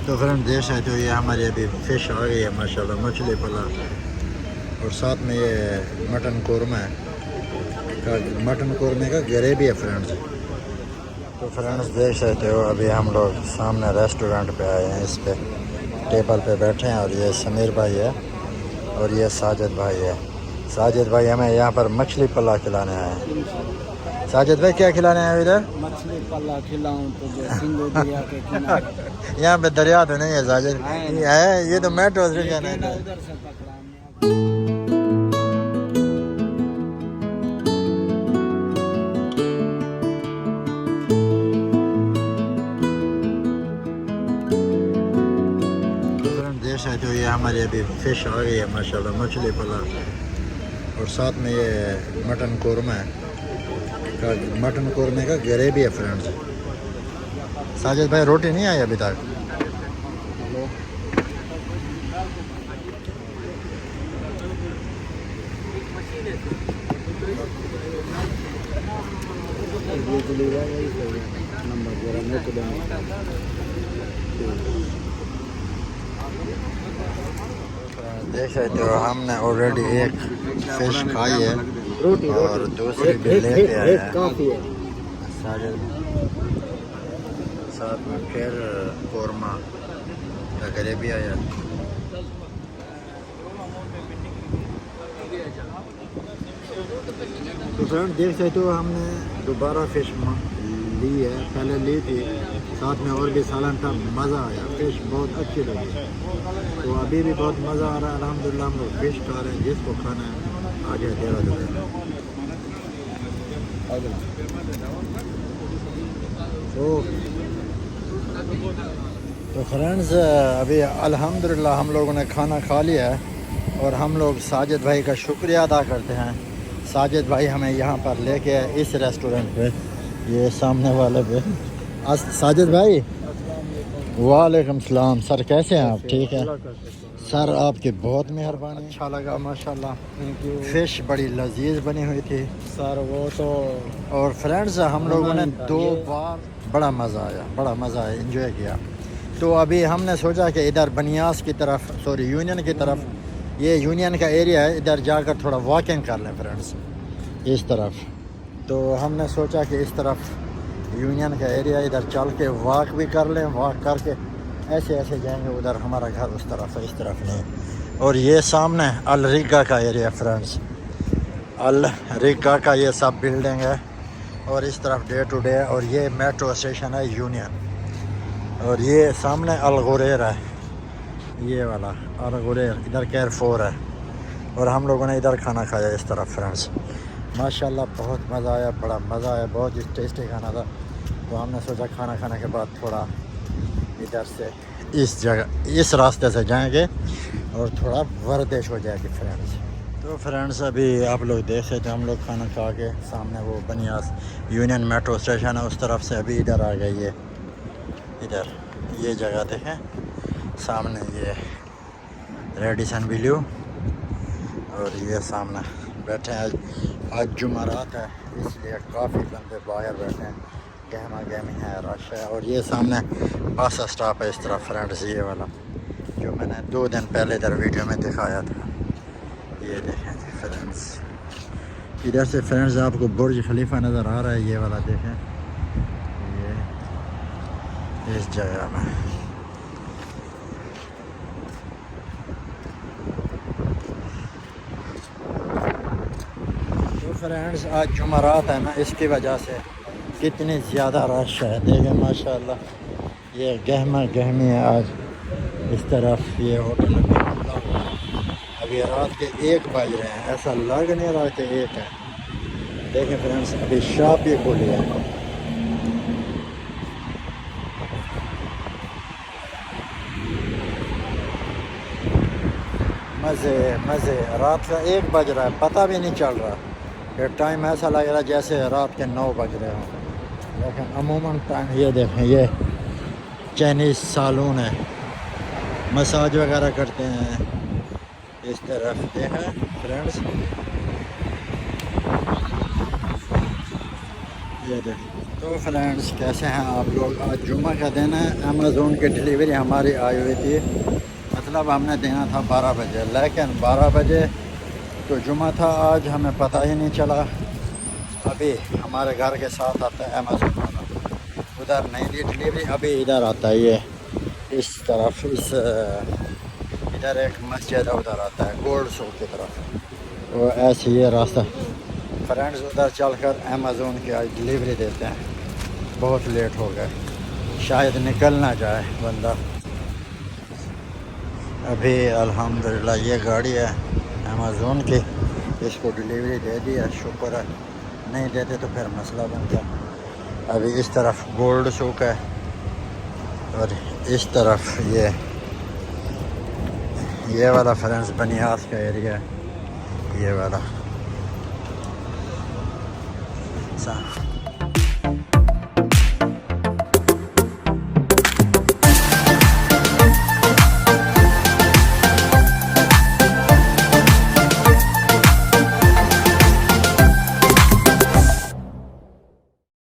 तो फ्रेंड देख सकते हो ये हमारी अभी फ़िश आ गई है माशाल्लाह, मछली पला, और साथ में ये मटन कौरमा है मटन कौरमे का ग्रेवी है फ्रेंड्स। तो फ्रेंड्स देख सकते हो अभी हम लोग सामने रेस्टोरेंट पे आए हैं, इस पे टेबल पे बैठे हैं, और ये समीर भाई है और ये साजिद भाई है। साजिद भाई हमें यहाँ पर मछली पल्ला खिलाने आए हैं। साजिद भाई क्या खिलाने आए इधर? मछली पल्ला खिलाऊं तो सिंधु दरिया के किनारे। यहाँ पे दरिया तो नहीं है साजिद, है ये तो मेट्रो स्टेशन है। उधर से पकड़ा। देख सकते हो ये हमारी अभी फ़िश आ गई है माशाल्लाह, मछली पला, और साथ में ये मटन कौरमा है मटन कौरमे का ग्रेवी है फ्रेंड्स। साजिद भाई रोटी नहीं आई अभी तक? देख सकते हो हमने ऑलरेडी एक फ़िश खाई है और दूसरी भी लेके आए हैं। साथ में फिर कौरमा का ग्रेवी आया। तो फ्रेंड देख सकते हो हमने दोबारा फ़िश ली है, पहले ली थी, साथ में और भी सालन था, मज़ा आया, फ़िश बहुत अच्छी लगी। तो अभी भी बहुत मज़ा आ रहा है अल्हम्दुलिल्लाह। हम लोग फ़िश खा रहे हैं, जिसको खाना है आगे देवा देगा। तो फ्रेंड्स अभी अल्हम्दुलिल्लाह हम लोगों ने खाना खा लिया है, और हम लोग साजिद भाई का शुक्रिया अदा करते हैं। साजिद भाई हमें यहाँ पर लेके आए इस रेस्टोरेंट पे, ये सामने वाले पे। साजिद भाई वालेकुम सलाम सर, कैसे हैं आप? ठीक है सर, आपकी बहुत मेहरबानी, अच्छा लगा माशाल्लाह। फ़िश बड़ी लजीज बनी हुई थी सर वो तो। और फ्रेंड्स हम लोगों ने 2 बार बड़ा मज़ा आया, एंजॉय किया। तो अभी हमने सोचा कि इधर बनियास की तरफ, सॉरी यूनियन की तरफ, ये यूनियन का एरिया है, इधर जाकर थोड़ा वॉकिंग कर लें फ्रेंड्स इस तरफ। तो हमने सोचा कि इस तरफ यूनियन का एरिया, इधर चल के वॉक भी कर लें, वॉक करके ऐसे जाएंगे, उधर हमारा घर उस तरफ है, इस तरफ नहीं। और ये सामने अल रिगा का एरिया फ्रेंड्स, अल रिगा का ये सब बिल्डिंग है, और इस तरफ डे टू डे, और ये मेट्रो स्टेशन है यूनियन, और ये सामने अल गुरेर है, ये वाला अल गुरेर, इधर केयर 4 है, और हम लोगों ने इधर खाना खाया इस तरफ फ्रेंड्स। माशाल्लाह बहुत मज़ा आया, बड़ा मज़ा आया, बहुत ही टेस्टी खाना था। तो हमने सोचा खाना खाने के बाद थोड़ा इधर से इस जगह, इस रास्ते से जाएंगे और थोड़ा वर्जिश हो जाएगी फ्रेंड्स। तो फ्रेंड्स अभी आप लोग देख सकते हैं, हम लोग खाना खा के सामने वो बनियास यूनियन मेट्रो स्टेशन है, उस तरफ से अभी इधर आ गई है। इधर ये जगह देखें सामने, ये रेडिसन ब्लू, और ये सामने बैठे हैं। आज जुमेरात है इसलिए काफ़ी बंदे बाहर बैठे हैं, गहमा गहमी है, रश है। और ये सामने बस स्टॉप है इस तरफ फ्रेंड्स, ये वाला जो मैंने 2 दिन पहले इधर वीडियो में दिखाया था, ये देखें फ्रेंड्स। इधर से फ्रेंड्स आपको बुर्ज खलीफा नज़र आ रहा है, ये वाला देखें, ये इस जगह में। फ्रेंड्स आज जुमेरात है ना, इसकी वजह से कितनी ज़्यादा रश है, देखें माशाल्लाह। ये गहमा गहमी है आज इस तरफ। ये होटल अभी रात के 1 बज रहे हैं, ऐसा लग नहीं रहा कि 1 है। देखें फ्रेंड्स अभी शॉप भी खुली है। मज़े रात का 1 बज रहा है, पता भी नहीं चल रहा। ये टाइम ऐसा लग रहा है जैसे रात के 9 बज रहे हों, लेकिन अमूमन टाइम। ये देखें, ये चाइनीज़ सालून है, मसाज वगैरह करते हैं इस तरफ। देखें फ्रेंड्स ये देख तो फ्रेंड्स कैसे हैं आप लोग। आज जुम्मा का दिन है। अमेज़ोन की डिलीवरी हमारी आई हुई थी, मतलब हमने देना था 12 बजे, लेकिन 12 बजे तो जुम्मा था आज, हमें पता ही नहीं चला। अभी हमारे घर के साथ आता है अमेज़ोन वाला, उधर नहीं दी डिलीवरी, अभी इधर आता है। ये इस तरफ इधर एक मस्जिद है, उधर आता है गोल्ड शॉप की तरफ। तो ऐसे ये रास्ता फ्रेंड्स, उधर चलकर अमेज़ोन की आज डिलीवरी देते हैं। बहुत लेट हो गए, शायद निकल ना जाए बंदा। अभी अल्हम्दुलिल्लाह ये गाड़ी है अमेज़ोन की, इसको डिलीवरी दे दी है, शुक्र है। नहीं देते तो फिर मसला बनता। अभी इस तरफ गोल्ड शॉप है और इस तरफ ये वाला फ्रेंड्स बनियास का एरिया है, ये वाला।